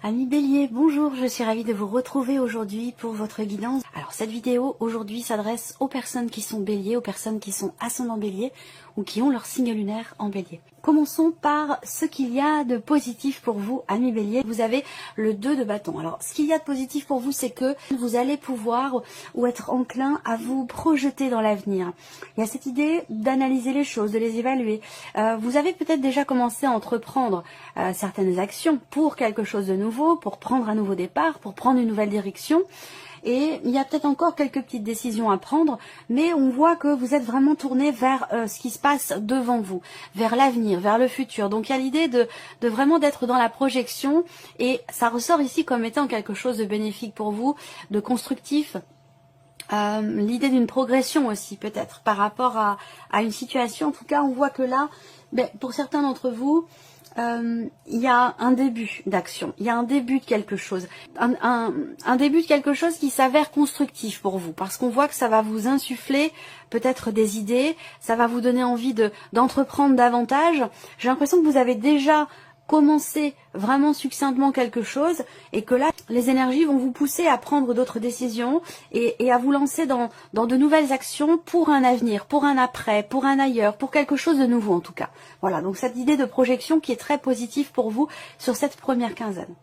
Amis Bélier, bonjour, je suis ravie de vous retrouver aujourd'hui pour votre guidance. Alors cette vidéo aujourd'hui s'adresse aux personnes qui sont Bélier, aux personnes qui sont ascendant Bélier ou qui ont leur signe lunaire en Bélier. Commençons par ce qu'il y a de positif pour vous, amis Bélier. Vous avez le 2 de bâton. Alors ce qu'il y a de positif pour vous, c'est que vous allez pouvoir ou être enclin à vous projeter dans l'avenir. Il y a cette idée d'analyser les choses, de les évaluer. Vous avez peut-être déjà commencé à entreprendre certaines actions pour quelque chose de nouveau, pour prendre un nouveau départ, pour prendre une nouvelle direction. Et il y a peut-être encore quelques petites décisions à prendre, mais on voit que vous êtes vraiment tourné vers ce qui se passe devant vous, vers l'avenir, vers le futur. Donc il y a l'idée de vraiment d'être dans la projection, et ça ressort ici comme étant quelque chose de bénéfique pour vous, de constructif. L'idée d'une progression aussi peut-être par rapport à une situation. En tout cas, on voit que là, pour certains d'entre vous, il y a un début d'action, il y a un début de quelque chose, un début de quelque chose qui s'avère constructif pour vous, parce qu'on voit que ça va vous insuffler peut-être des idées, ça va vous donner envie d'entreprendre davantage. J'ai l'impression que vous avez déjà commencé vraiment succinctement quelque chose, et que là, les énergies vont vous pousser à prendre d'autres décisions et à vous lancer dans de nouvelles actions pour un avenir, pour un après, pour un ailleurs, pour quelque chose de nouveau en tout cas. Voilà, donc cette idée de projection qui est très positive pour vous sur cette première quinzaine.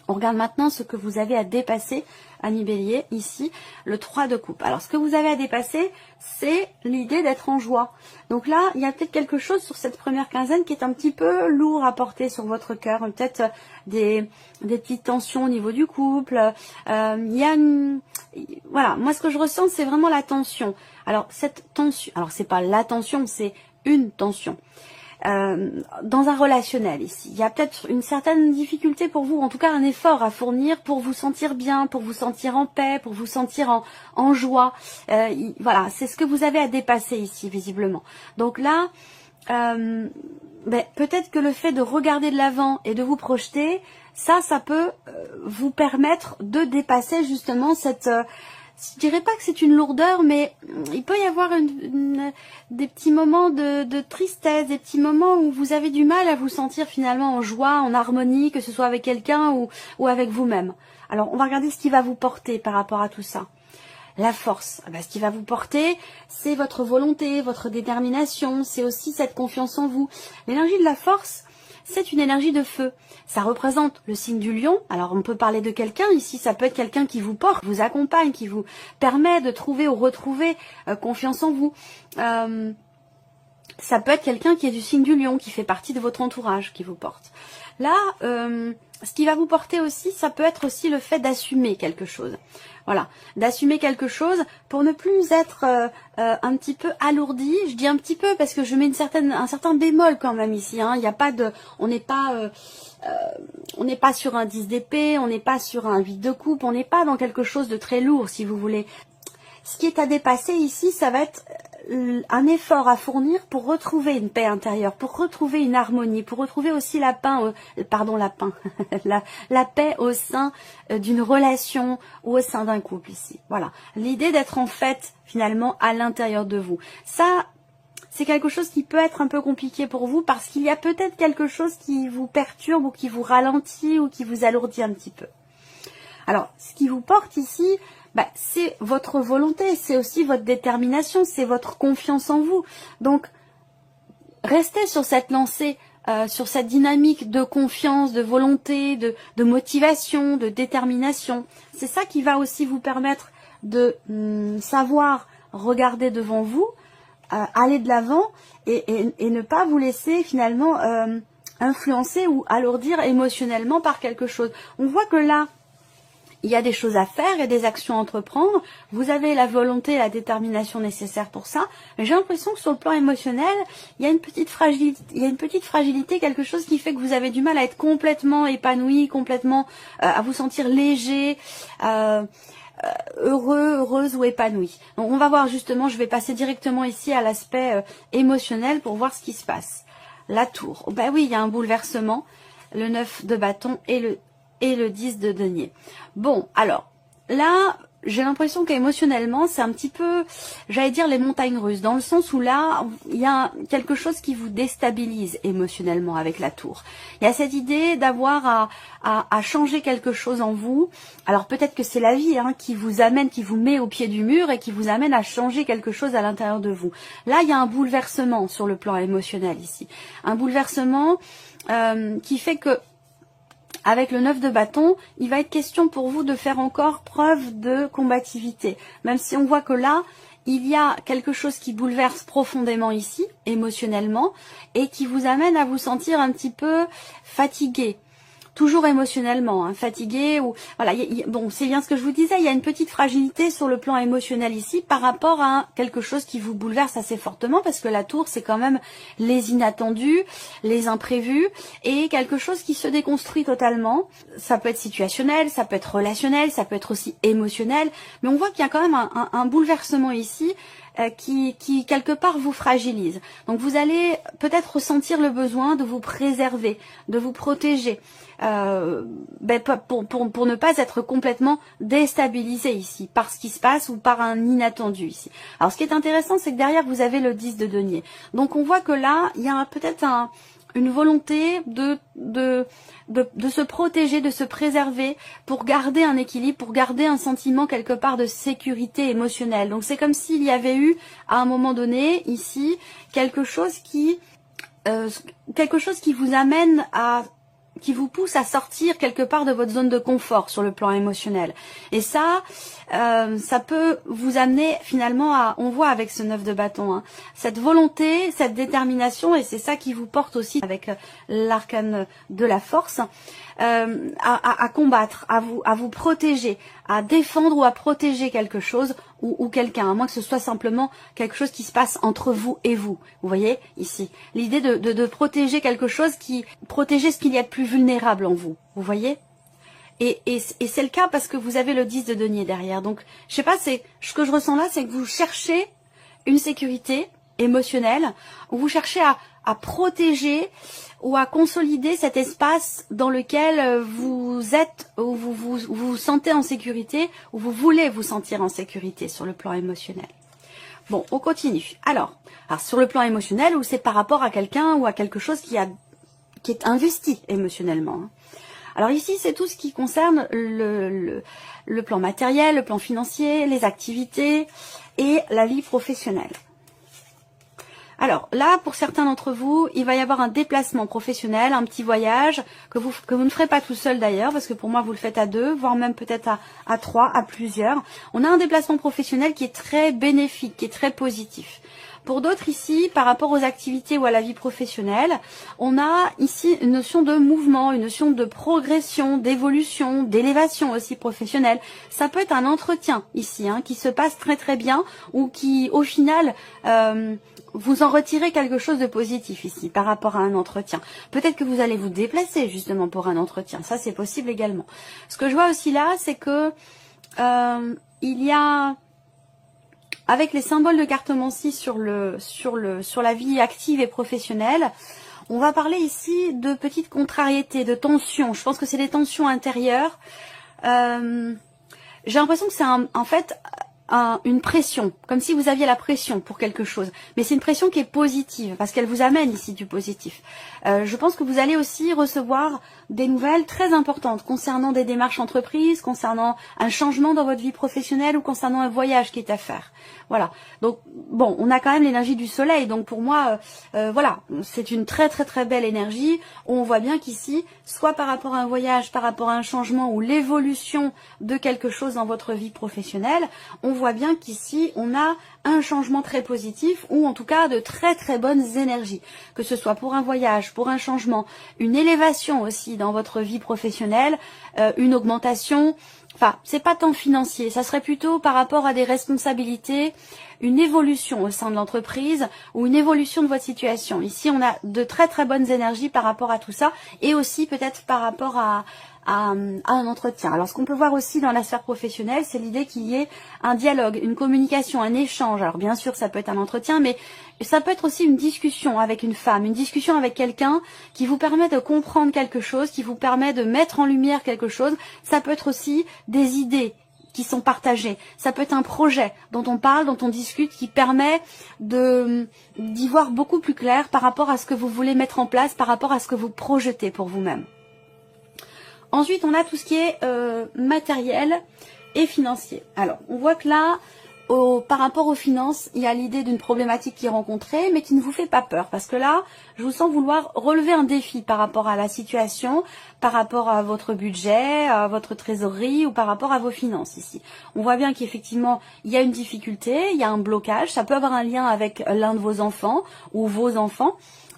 On regarde maintenant ce que vous avez à dépasser, amis Bélier, ici, le 3 de coupe. Alors, ce que vous avez à dépasser, c'est l'idée d'être en joie. Donc là, il y a peut-être quelque chose sur cette première quinzaine qui est un petit peu lourd à porter sur votre cœur. Peut-être des petites tensions au niveau du couple. Voilà, moi ce que je ressens, c'est vraiment la tension. Alors, cette tension, alors c'est pas la tension, c'est une tension. Dans un relationnel ici, il y a peut-être une certaine difficulté pour vous, en tout cas un effort à fournir pour vous sentir bien, pour vous sentir en paix, pour vous sentir en joie. Voilà, c'est ce que vous avez à dépasser ici visiblement. Donc là, peut-être que le fait de regarder de l'avant et de vous projeter, ça peut vous permettre de dépasser justement cette... je dirais pas que c'est une lourdeur, mais il peut y avoir des petits moments de tristesse, des petits moments où vous avez du mal à vous sentir finalement en joie, en harmonie, que ce soit avec quelqu'un ou avec vous-même. Alors, on va regarder ce qui va vous porter par rapport à tout ça. La force, ce qui va vous porter, c'est votre volonté, votre détermination, c'est aussi cette confiance en vous. L'énergie de la force, c'est une énergie de feu. Ça représente le signe du lion. Alors on peut parler de quelqu'un ici, ça peut être quelqu'un qui vous porte, vous accompagne, qui vous permet de trouver ou retrouver confiance en vous. Ça peut être quelqu'un qui est du signe du lion, qui fait partie de votre entourage, qui vous porte. Là, ce qui va vous porter aussi, ça peut être aussi le fait d'assumer quelque chose. Voilà, d'assumer quelque chose pour ne plus être un petit peu alourdi. Je dis un petit peu parce que je mets un certain bémol quand même ici. Hein. Il y a pas de, on n'est pas sur un 10 d'épée, on n'est pas sur un 8 de coupe, on n'est pas dans quelque chose de très lourd si vous voulez. Ce qui est à dépasser ici, ça va être un effort à fournir pour retrouver une paix intérieure, pour retrouver une harmonie, pour retrouver aussi la paix au sein d'une relation ou au sein d'un couple ici. Voilà, l'idée d'être en fait finalement à l'intérieur de vous. Ça, c'est quelque chose qui peut être un peu compliqué pour vous parce qu'il y a peut-être quelque chose qui vous perturbe ou qui vous ralentit ou qui vous alourdit un petit peu. Alors, ce qui vous porte ici, c'est votre volonté, c'est aussi votre détermination, c'est votre confiance en vous. Donc, restez sur cette lancée, sur cette dynamique de confiance, de volonté, de motivation, de détermination. C'est ça qui va aussi vous permettre de savoir regarder devant vous, aller de l'avant et ne pas vous laisser finalement influencer ou alourdir émotionnellement par quelque chose. On voit que là, il y a des choses à faire et des actions à entreprendre. Vous avez la volonté et la détermination nécessaires pour ça. Mais j'ai l'impression que sur le plan émotionnel, il y a une petite fragilité, quelque chose qui fait que vous avez du mal à être complètement épanoui, complètement à vous sentir léger, heureux, heureuse ou épanoui. Donc on va voir justement, je vais passer directement ici à l'aspect émotionnel pour voir ce qui se passe. La tour. Oui, il y a un bouleversement. Le 9 de bâton et le 10 de denier. Bon, alors, là, j'ai l'impression qu'émotionnellement, c'est un petit peu, j'allais dire, les montagnes russes, dans le sens où là, il y a quelque chose qui vous déstabilise émotionnellement avec la tour. Il y a cette idée d'avoir à changer quelque chose en vous. Alors peut-être que c'est la vie qui vous amène, qui vous met au pied du mur et qui vous amène à changer quelque chose à l'intérieur de vous. Là, il y a un bouleversement sur le plan émotionnel ici. Un bouleversement qui fait que avec le 9 de bâton, il va être question pour vous de faire encore preuve de combativité. Même si on voit que là, il y a quelque chose qui bouleverse profondément ici, émotionnellement, et qui vous amène à vous sentir un petit peu fatigué. Toujours émotionnellement, fatigué ou voilà. Bon, c'est bien ce que je vous disais. Il y a une petite fragilité sur le plan émotionnel ici par rapport à quelque chose qui vous bouleverse assez fortement, parce que la tour, c'est quand même les inattendus, les imprévus et quelque chose qui se déconstruit totalement. Ça peut être situationnel, ça peut être relationnel, ça peut être aussi émotionnel, mais on voit qu'il y a quand même un bouleversement ici. Qui quelque part vous fragilise. Donc vous allez peut-être ressentir le besoin de vous préserver, de vous protéger, pour ne pas être complètement déstabilisé ici par ce qui se passe ou par un inattendu ici. Alors ce qui est intéressant, c'est que derrière vous avez le 10 de denier. Donc on voit que là, il y a peut-être une volonté de se protéger, de se préserver pour garder un équilibre, pour garder un sentiment quelque part de sécurité émotionnelle. Donc c'est comme s'il y avait eu à un moment donné ici quelque chose qui vous amène qui vous pousse à sortir quelque part de votre zone de confort sur le plan émotionnel. Et ça peut vous amener finalement on voit avec ce 9 de bâton, cette volonté, cette détermination, et c'est ça qui vous porte aussi avec l'arcane de la force, à combattre, à vous protéger, à défendre ou à protéger quelque chose ou quelqu'un, à moins que ce soit simplement quelque chose qui se passe entre vous et vous. Vous voyez ici, l'idée de protéger quelque chose, protéger ce qu'il y a de plus vulnérable en vous. Vous voyez? Et c'est le cas parce que vous avez le 10 de denier derrière. Donc, je sais pas, ce que je ressens là, c'est que vous cherchez une sécurité émotionnelle, ou vous cherchez à protéger ou à consolider cet espace dans lequel vous êtes, où vous sentez en sécurité, où vous voulez vous sentir en sécurité sur le plan émotionnel. Bon, on continue. Alors sur le plan émotionnel, où c'est par rapport à quelqu'un ou à quelque chose qui est investi émotionnellement. Alors ici, c'est tout ce qui concerne le plan matériel, le plan financier, les activités et la vie professionnelle. Alors là, pour certains d'entre vous, il va y avoir un déplacement professionnel, un petit voyage que vous ne ferez pas tout seul d'ailleurs, parce que pour moi vous le faites à deux, voire même peut-être à trois, à plusieurs. On a un déplacement professionnel qui est très bénéfique, qui est très positif. Pour d'autres ici, par rapport aux activités ou à la vie professionnelle, on a ici une notion de mouvement, une notion de progression, d'évolution, d'élévation aussi professionnelle. Ça peut être un entretien ici, qui se passe très très bien, ou qui au final vous en retirez quelque chose de positif ici par rapport à un entretien. Peut-être que vous allez vous déplacer justement pour un entretien, ça c'est possible également. Ce que je vois aussi là, c'est que il y a, avec les symboles de cartomancie sur la vie active et professionnelle, on va parler ici de petites contrariétés, de tensions. Je pense que c'est des tensions intérieures. J'ai l'impression que c'est en fait une pression, comme si vous aviez la pression pour quelque chose. Mais c'est une pression qui est positive, parce qu'elle vous amène ici du positif. Je pense que vous allez aussi recevoir des nouvelles très importantes concernant des démarches entreprises, concernant un changement dans votre vie professionnelle ou concernant un voyage qui est à faire. Voilà. Donc, bon, on a quand même l'énergie du soleil. Donc, pour moi, voilà, c'est une très très très belle énergie. On voit bien qu'ici, soit par rapport à un voyage, par rapport à un changement ou l'évolution de quelque chose dans votre vie professionnelle, on voit bien qu'ici, on a un changement très positif ou en tout cas de très très bonnes énergies. Que ce soit pour un voyage, pour un changement, une élévation aussi dans votre vie professionnelle, une augmentation. Enfin, c'est pas tant financier, ça serait plutôt par rapport à des responsabilités, une évolution au sein de l'entreprise ou une évolution de votre situation. Ici, on a de très très bonnes énergies par rapport à tout ça et aussi peut-être par rapport à un entretien. Alors, ce qu'on peut voir aussi dans la sphère professionnelle, c'est l'idée qu'il y ait un dialogue, une communication, un échange. Alors, bien sûr, ça peut être un entretien, mais ça peut être aussi une discussion avec une femme, une discussion avec quelqu'un qui vous permet de comprendre quelque chose, qui vous permet de mettre en lumière quelque chose. Ça peut être aussi des idées qui sont partagés. Ça peut être un projet dont on parle, dont on discute, qui permet d'y voir beaucoup plus clair par rapport à ce que vous voulez mettre en place, par rapport à ce que vous projetez pour vous-même. Ensuite, on a tout ce qui est matériel et financier. Alors, on voit que là, par rapport aux finances, il y a l'idée d'une problématique qui est rencontrée, mais qui ne vous fait pas peur. Parce que là, je vous sens vouloir relever un défi par rapport à la situation, par rapport à votre budget, à votre trésorerie ou par rapport à vos finances ici. On voit bien qu'effectivement, il y a une difficulté, il y a un blocage. Ça peut avoir un lien avec l'un de vos enfants ou vos enfants.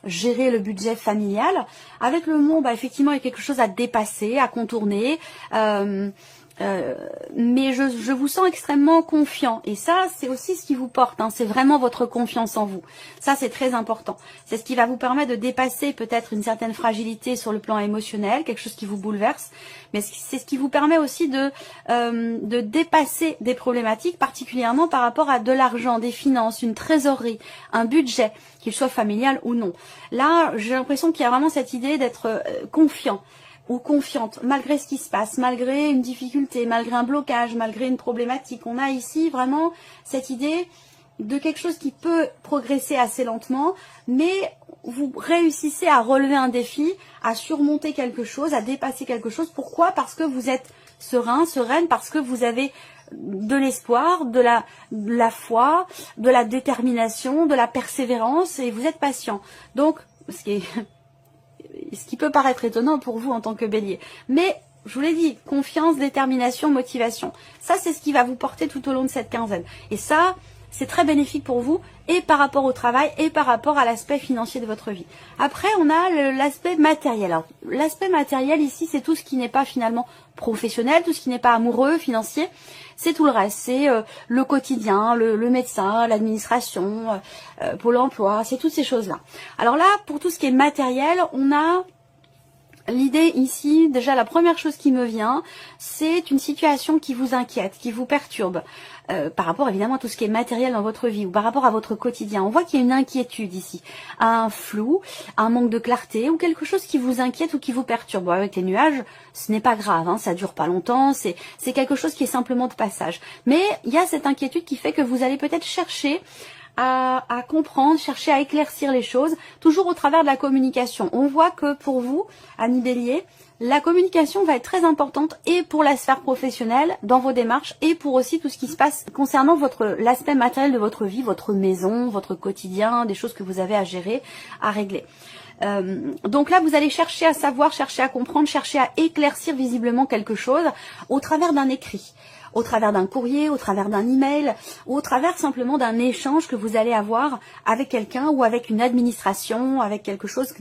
Gérer le budget familial. Avec le mot, effectivement, il y a quelque chose à dépasser, à contourner. Mais je vous sens extrêmement confiant et ça c'est aussi ce qui vous porte, c'est vraiment votre confiance en vous, ça c'est très important, c'est ce qui va vous permettre de dépasser peut-être une certaine fragilité sur le plan émotionnel, quelque chose qui vous bouleverse, mais c'est ce qui vous permet aussi de dépasser des problématiques, particulièrement par rapport à de l'argent, des finances, une trésorerie, un budget, qu'il soit familial ou non. Là j'ai l'impression qu'il y a vraiment cette idée d'être confiant ou confiante, malgré ce qui se passe, malgré une difficulté, malgré un blocage, malgré une problématique. On a ici vraiment cette idée de quelque chose qui peut progresser assez lentement, mais vous réussissez à relever un défi, à surmonter quelque chose, à dépasser quelque chose. Pourquoi? Parce que vous êtes serein, sereine, parce que vous avez de l'espoir, de la foi, de la détermination, de la persévérance, et vous êtes patient. Donc, ce qui peut paraître étonnant pour vous en tant que bélier. Mais, je vous l'ai dit, confiance, détermination, motivation. Ça, c'est ce qui va vous porter tout au long de cette quinzaine. Et ça, c'est très bénéfique pour vous, et par rapport au travail, et par rapport à l'aspect financier de votre vie. Après, on a l'aspect matériel. Alors, l'aspect matériel ici, c'est tout ce qui n'est pas finalement professionnel, tout ce qui n'est pas amoureux, financier. C'est tout le reste, c'est le quotidien, le médecin, l'administration, Pôle emploi, c'est toutes ces choses-là. Alors là, pour tout ce qui est matériel, on a l'idée ici, déjà la première chose qui me vient, c'est une situation qui vous inquiète, qui vous perturbe, par rapport évidemment à tout ce qui est matériel dans votre vie ou par rapport à votre quotidien. On voit qu'il y a une inquiétude ici, un flou, un manque de clarté ou quelque chose qui vous inquiète ou qui vous perturbe. Bon, avec les nuages, ce n'est pas grave, ça dure pas longtemps, c'est quelque chose qui est simplement de passage. Mais il y a cette inquiétude qui fait que vous allez peut-être chercher à comprendre, chercher à éclaircir les choses, toujours au travers de la communication. On voit que pour vous, amis bélier, la communication va être très importante et pour la sphère professionnelle, dans vos démarches, et pour aussi tout ce qui se passe concernant l'aspect matériel de votre vie, votre maison, votre quotidien, des choses que vous avez à gérer, à régler. Donc là, vous allez chercher à savoir, chercher à comprendre, chercher à éclaircir visiblement quelque chose au travers d'un écrit, au travers d'un courrier, au travers d'un email, ou au travers simplement d'un échange que vous allez avoir avec quelqu'un ou avec une administration, avec quelque chose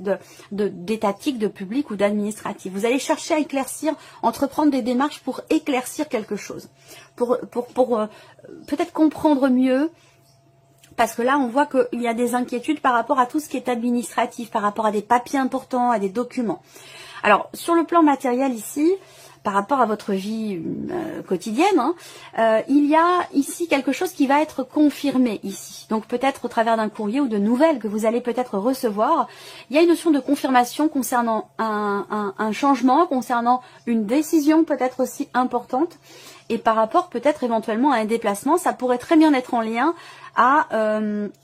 d'étatique, de public ou d'administratif. Vous allez chercher à éclaircir, entreprendre des démarches pour éclaircir quelque chose, pour peut-être comprendre mieux. Parce que là, on voit qu'il y a des inquiétudes par rapport à tout ce qui est administratif, par rapport à des papiers importants, à des documents. Alors, sur le plan matériel ici, par rapport à votre vie quotidienne, il y a ici quelque chose qui va être confirmé ici. Donc peut-être au travers d'un courrier ou de nouvelles que vous allez peut-être recevoir, il y a une notion de confirmation concernant un changement, concernant une décision peut-être aussi importante. Et par rapport peut-être éventuellement à un déplacement, ça pourrait très bien être en lien à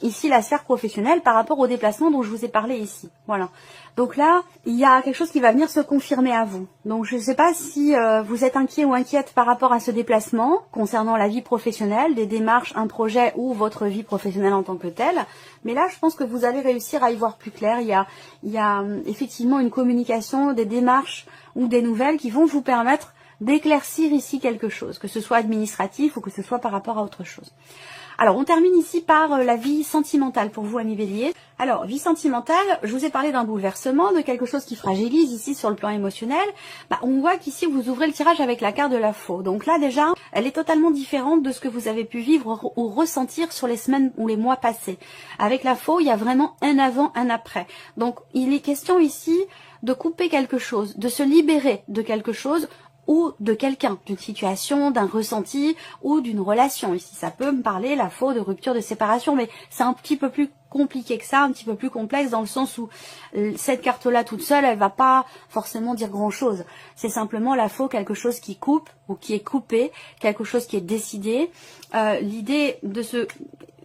ici la sphère professionnelle par rapport au déplacement dont je vous ai parlé ici. Voilà. Donc là, il y a quelque chose qui va venir se confirmer à vous. Donc je ne sais pas si vous êtes inquiet ou inquiète par rapport à ce déplacement concernant la vie professionnelle, des démarches, un projet ou votre vie professionnelle en tant que telle. Mais là, je pense que vous allez réussir à y voir plus clair. Il y a effectivement une communication, des démarches ou des nouvelles qui vont vous permettre d'éclaircir ici quelque chose, que ce soit administratif ou que ce soit par rapport à autre chose. Alors, on termine ici par la vie sentimentale pour vous, amis bélier. Alors, vie sentimentale, je vous ai parlé d'un bouleversement, de quelque chose qui fragilise ici sur le plan émotionnel. On voit qu'ici, vous ouvrez le tirage avec la carte de la faux. Donc là, déjà, elle est totalement différente de ce que vous avez pu vivre ou ressentir sur les semaines ou les mois passés. Avec la faux, il y a vraiment un avant, un après. Donc, il est question ici de couper quelque chose, de se libérer de quelque chose ou de quelqu'un, d'une situation, d'un ressenti ou d'une relation. Ici, ça peut me parler, la faux, de rupture, de séparation, mais c'est un petit peu plus compliqué que ça, un petit peu plus complexe, dans le sens où cette carte-là toute seule, elle va pas forcément dire grand-chose. C'est simplement la faux, quelque chose qui coupe ou qui est coupé, quelque chose qui est décidé. L'idée de se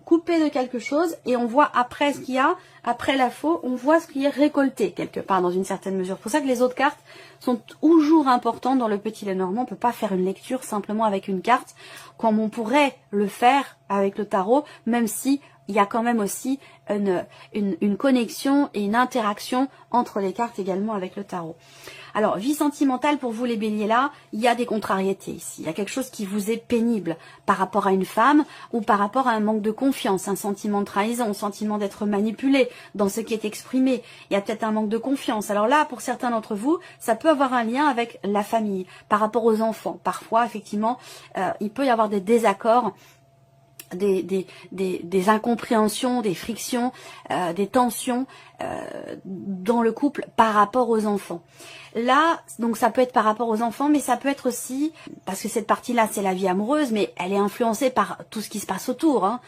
couper de quelque chose et on voit après ce qu'il y a, après la faux, on voit ce qui est récolté quelque part dans une certaine mesure. C'est pour ça que les autres cartes sont toujours importantes dans le Petit Lenormand. On ne peut pas faire une lecture simplement avec une carte comme on pourrait le faire avec le tarot, même si il y a quand même aussi une connexion et une interaction entre les cartes également avec le tarot. Alors, vie sentimentale pour vous les béliers là, il y a des contrariétés ici. Il y a quelque chose qui vous est pénible par rapport à une femme ou par rapport à un manque de confiance, un sentiment de trahison, un sentiment d'être manipulé dans ce qui est exprimé. Il y a peut-être un manque de confiance. Alors là, pour certains d'entre vous, ça peut avoir un lien avec la famille, par rapport aux enfants. Parfois, effectivement, il peut y avoir des désaccords, des incompréhensions, des frictions, des tensions dans le couple par rapport aux enfants. Là, donc ça peut être par rapport aux enfants, mais ça peut être aussi, parce que cette partie-là, c'est la vie amoureuse, mais elle est influencée par tout ce qui se passe autour, hein,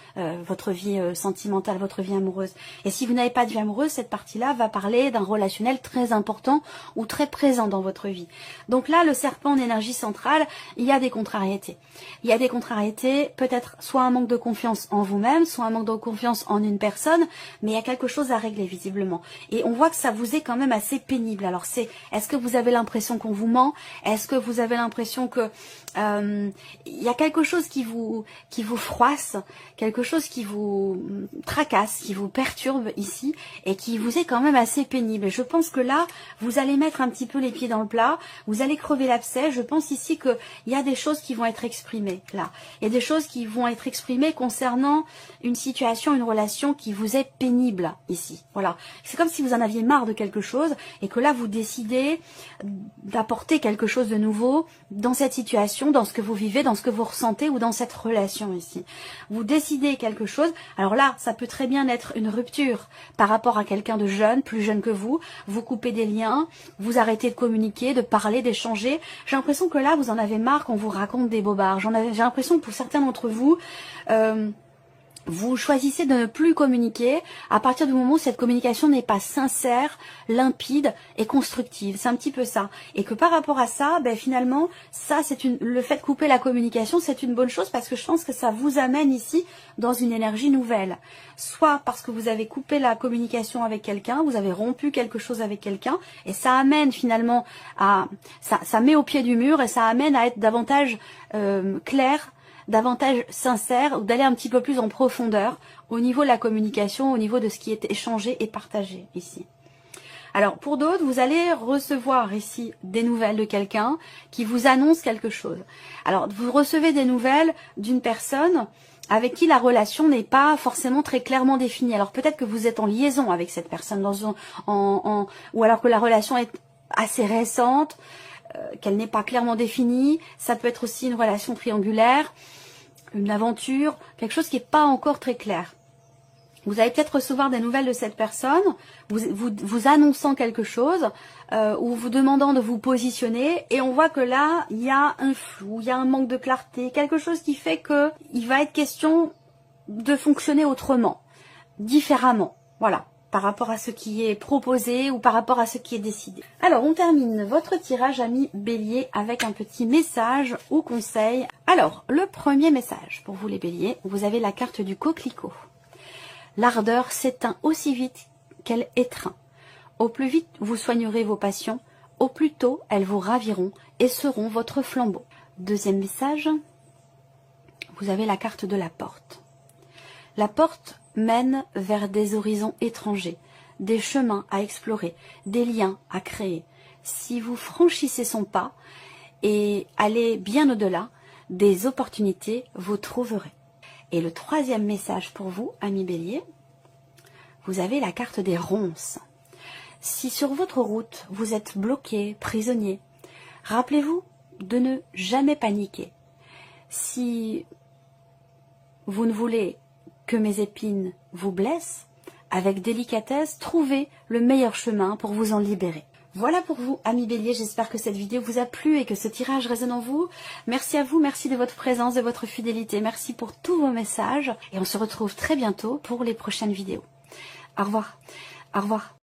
votre vie sentimentale, votre vie amoureuse. Et si vous n'avez pas de vie amoureuse, cette partie-là va parler d'un relationnel très important ou très présent dans votre vie. Donc là, le serpent en énergie centrale, il y a des contrariétés. Il y a des contrariétés, peut-être soit un manque de confiance en vous-même, soit un manque de confiance en une personne, mais il y a quelque chose à régler visiblement. Et on voit que ça vous est quand même assez pénible. Alors est-ce que vous avez l'impression qu'on vous ment? Est-ce que vous avez l'impression que il y a quelque chose qui vous froisse, quelque chose qui vous tracasse, qui vous perturbe ici et qui vous est quand même assez pénible. Et je pense que là, vous allez mettre un petit peu les pieds dans le plat, vous allez crever l'abcès. Je pense ici qu'il y a des choses qui vont être exprimées là. Il y a des choses qui vont être exprimées concernant une situation, une relation qui vous est pénible ici. Voilà. C'est comme si vous en aviez marre de quelque chose et que là, vous décidez d'apporter quelque chose de nouveau dans cette situation, dans ce que vous vivez, dans ce que vous ressentez ou dans cette relation ici. Vous décidez quelque chose. Alors là, ça peut très bien être une rupture par rapport à quelqu'un de jeune, plus jeune que vous. Vous coupez des liens, vous arrêtez de communiquer, de parler, d'échanger. J'ai l'impression que là, vous en avez marre qu'on vous raconte des bobards. J'ai l'impression que pour certains d'entre vous, vous choisissez de ne plus communiquer à partir du moment où cette communication n'est pas sincère, limpide et constructive. C'est un petit peu ça. Et que par rapport à ça, ben finalement, ça le fait de couper la communication, c'est une bonne chose parce que je pense que ça vous amène ici dans une énergie nouvelle. Soit parce que vous avez coupé la communication avec quelqu'un, vous avez rompu quelque chose avec quelqu'un et ça amène finalement à... ça met au pied du mur et ça amène à être davantage clair, davantage sincère, ou d'aller un petit peu plus en profondeur au niveau de la communication, au niveau de ce qui est échangé et partagé ici. Alors pour d'autres, vous allez recevoir ici des nouvelles de quelqu'un qui vous annonce quelque chose. Alors vous recevez des nouvelles d'une personne avec qui la relation n'est pas forcément très clairement définie. Alors peut-être que vous êtes en liaison avec cette personne, ou alors que la relation est assez récente, qu'elle n'est pas clairement définie. Ça peut être aussi une relation triangulaire, une aventure, quelque chose qui n'est pas encore très clair. Vous allez peut-être recevoir des nouvelles de cette personne, vous annonçant quelque chose, ou vous demandant de vous positionner, et on voit que là, il y a un flou, il y a un manque de clarté, quelque chose qui fait que il va être question de fonctionner autrement, différemment, voilà, par rapport à ce qui est proposé ou par rapport à ce qui est décidé. Alors, on termine votre tirage, amis béliers, avec un petit message ou conseil. Alors, le premier message pour vous les béliers, vous avez la carte du coquelicot. L'ardeur s'éteint aussi vite qu'elle étreint. Au plus vite vous soignerez vos passions, au plus tôt elles vous raviront et seront votre flambeau. Deuxième message, vous avez la carte de la porte. La porte mène vers des horizons étrangers, des chemins à explorer, des liens à créer. Si vous franchissez son pas et allez bien au-delà, des opportunités vous trouverez. Et le troisième message pour vous, amis béliers, vous avez la carte des ronces. Si sur votre route, vous êtes bloqué, prisonnier, rappelez-vous de ne jamais paniquer. Si vous ne voulez que mes épines vous blessent, avec délicatesse, trouvez le meilleur chemin pour vous en libérer. Voilà pour vous, amis béliers, j'espère que cette vidéo vous a plu et que ce tirage résonne en vous. Merci à vous, merci de votre présence, de votre fidélité, merci pour tous vos messages et on se retrouve très bientôt pour les prochaines vidéos. Au revoir. Au revoir.